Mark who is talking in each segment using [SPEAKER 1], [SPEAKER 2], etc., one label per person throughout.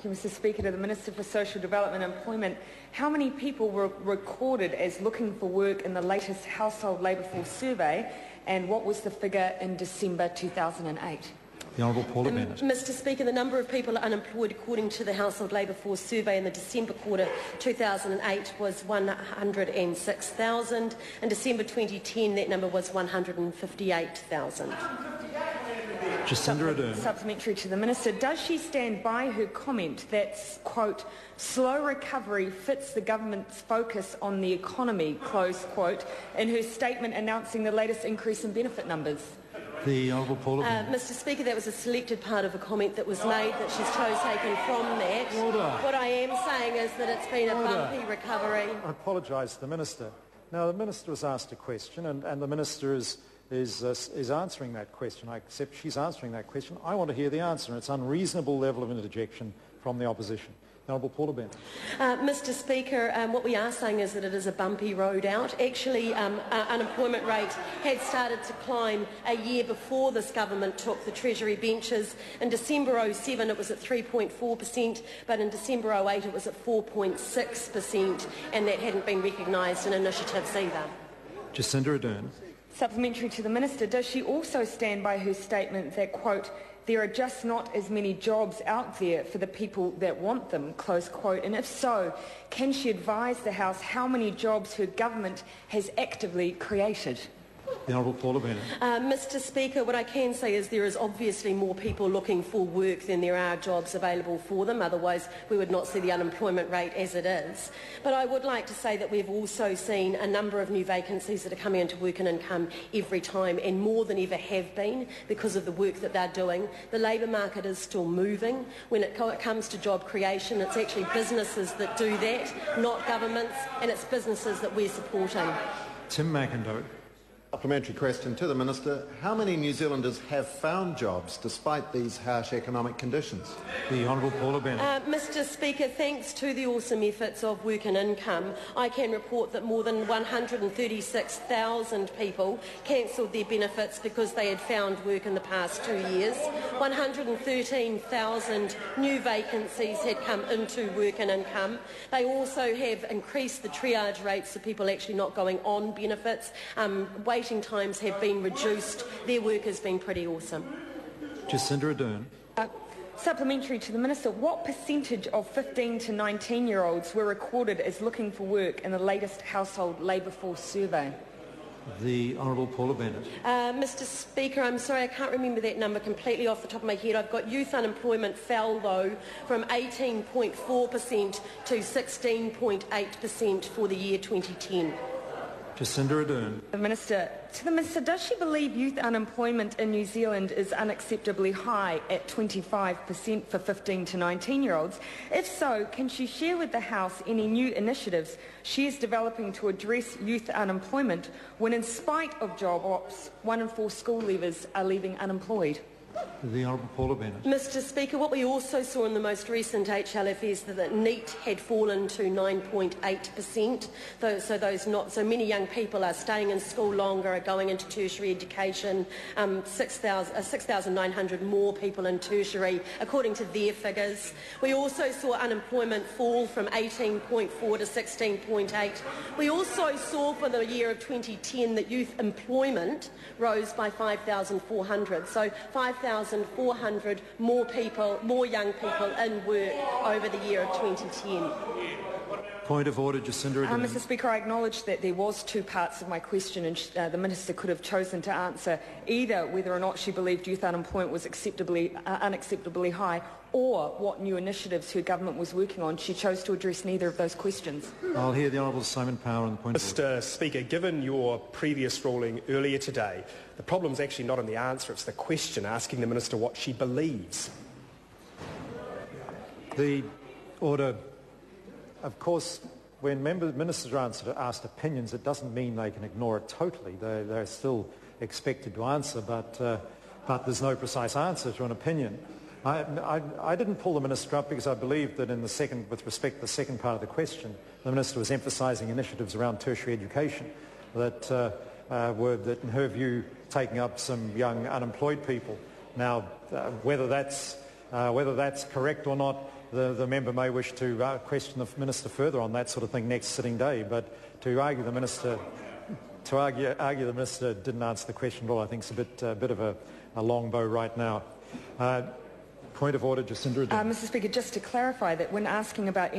[SPEAKER 1] Thank you, Mr Speaker. To the Minister for Social Development and Employment, how many people were recorded as looking for work in the latest Household Labour Force survey, and what was the figure in December 2008?
[SPEAKER 2] The Honourable Paula Bennett.
[SPEAKER 3] Mr Speaker, the number of people unemployed according to the Household Labour Force survey in the December quarter 2008 was 106,000. In December 2010, that number was 158,000.
[SPEAKER 2] Jacinda Ardern.
[SPEAKER 1] Supplementary to the Minister. Does she stand by her comment that, quote, slow recovery fits the government's focus on the economy, close quote, in her statement announcing the latest increase in benefit numbers?
[SPEAKER 2] The Honourable Paula Bennett.
[SPEAKER 3] Mr Speaker, that was a selected part of a comment that was made that she's taken from that.
[SPEAKER 2] Order.
[SPEAKER 3] What I am saying is that it's been a bumpy recovery.
[SPEAKER 4] I apologise to the Minister. Now, the Minister was asked a question, and the Minister is answering that question. I accept she's answering that question. I want to hear the answer, and it's an unreasonable level of interjection from the opposition. The Honourable Paula Bennett.
[SPEAKER 3] Mr Speaker, what we are saying is that it is a bumpy road out. Actually, unemployment rate had started to climb a year before this government took the Treasury benches. In December 2007 it was at 3.4%, but in December 2008 it was at 4.6%, and that hadn't been recognised in initiatives either.
[SPEAKER 2] Jacinda Ardern.
[SPEAKER 1] Supplementary to the Minister. Does she also stand by her statement that, quote, there are just not as many jobs out there for the people that want them, close quote, and if so, can she advise the House how many jobs her government has actively created?
[SPEAKER 2] The Honourable Paula Bennett.
[SPEAKER 3] Mr Speaker, what I can say is there is obviously more people looking for work than there are jobs available for them, otherwise we would not see the unemployment rate as it is. But I would like to say that we've also seen a number of new vacancies that are coming into Work and Income every time, and more than ever have been because of the work that they're doing. The labour market is still moving. When it comes to job creation, it's actually businesses that do that, not governments, and it's businesses that we're supporting.
[SPEAKER 2] Tim McIndoe.
[SPEAKER 5] Supplementary question to the Minister. How many New Zealanders have found jobs despite these harsh economic conditions?
[SPEAKER 2] The Honourable Paula Bennett.
[SPEAKER 3] Mr Speaker, thanks to the awesome efforts of Work and Income, I can report that more than 136,000 people cancelled their benefits because they had found work in the past 2 years. 113,000 new vacancies had come into Work and Income. They also have increased the triage rates of people actually not going on benefits. Waiting times have been reduced. Their work has been pretty awesome.
[SPEAKER 2] Jacinda Ardern.
[SPEAKER 1] Supplementary to the Minister, what percentage of 15 to 19-year-olds were recorded as looking for work in the latest Household Labour Force survey?
[SPEAKER 2] The Honourable Paula Bennett.
[SPEAKER 3] Mr Speaker, I'm sorry, I can't remember that number completely off the top of my head. I've got youth unemployment fell, though, from 18.4% to 16.8% for the year 2010.
[SPEAKER 2] Jacinda Ardern.
[SPEAKER 1] To the Minister, does she believe youth unemployment in New Zealand is unacceptably high at 25% for 15 to 19-year-olds? If so, can she share with the House any new initiatives she is developing to address youth unemployment when, in spite of job ops, 1 in 4 school leavers are leaving unemployed?
[SPEAKER 2] The Honourable Paula Bennett.
[SPEAKER 3] Mr Speaker, what we also saw in the most recent HLF is that NEET had fallen to 9.8%. So many young people are staying in school longer, are going into tertiary education. 6,900 more people in tertiary, according to their figures. We also saw unemployment fall from 18.4 to 16.8. We also saw for the year of 2010 that youth employment rose by 5,400. So 5,400 more people, more young people in work over the year of 2010.
[SPEAKER 2] Point of order, Jacinda Ardern.
[SPEAKER 1] Mr Speaker, I acknowledge that there was 2 parts of my question, and the Minister could have chosen to answer either whether or not she believed youth unemployment was unacceptably high, or what new initiatives her government was working on. She chose to address neither of those questions.
[SPEAKER 2] I'll hear the Honourable Simon Power on the point of order.
[SPEAKER 6] Mr Speaker, given your previous ruling earlier today, the problem is actually not in the answer, it's the question asking the Minister what she believes.
[SPEAKER 4] The order. Of course, when ministers are asked opinions, it doesn't mean they can ignore it totally. They're still expected to answer, but there's no precise answer to an opinion. I didn't pull the Minister up because I believe that with respect to the second part of the question, the Minister was emphasising initiatives around tertiary education that were, in her view, taking up some young unemployed people. Now, whether that's correct or not, the member may wish to question the Minister further on that sort of thing next sitting day, but to argue the Minister didn't answer the question at all, I think is a bit of a long bow right now. Point of order, Jacinda Ardern.
[SPEAKER 1] Mr. Speaker, just to clarify that when asking about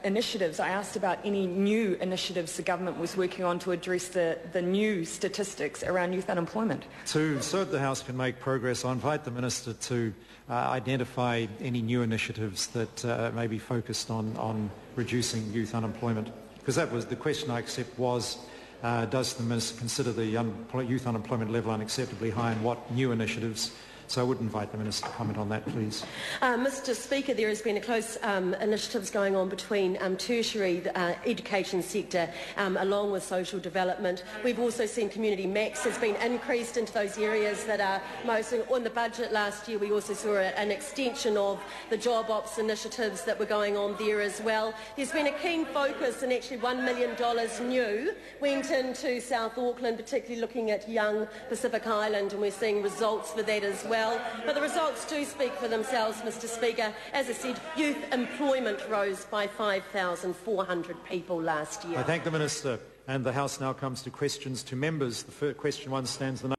[SPEAKER 1] initiatives, I asked about any new initiatives the government was working on to address the new statistics around youth unemployment.
[SPEAKER 2] So that the House can make progress, I invite the Minister to identify any new initiatives that may be focused on reducing youth unemployment. Because that was the question I accept was, does the Minister consider the youth unemployment level unacceptably high, and what new initiatives? So I would invite the Minister to comment on that, please.
[SPEAKER 3] Mr. Speaker, there has been a close initiatives going on between tertiary, the education sector, along with social development. We've also seen community max has been increased into those areas that are most in the budget last year. We also saw an extension of the job ops initiatives that were going on there as well. There's been a keen focus, and actually $1 million new went into South Auckland, particularly looking at young Pacific Island, and we're seeing results for that as well. But the results do speak for themselves, Mr. Speaker. As I said, youth employment rose by 5,400 people last year.
[SPEAKER 4] I thank the Minister, and the House now comes to questions to members. The first question one stands the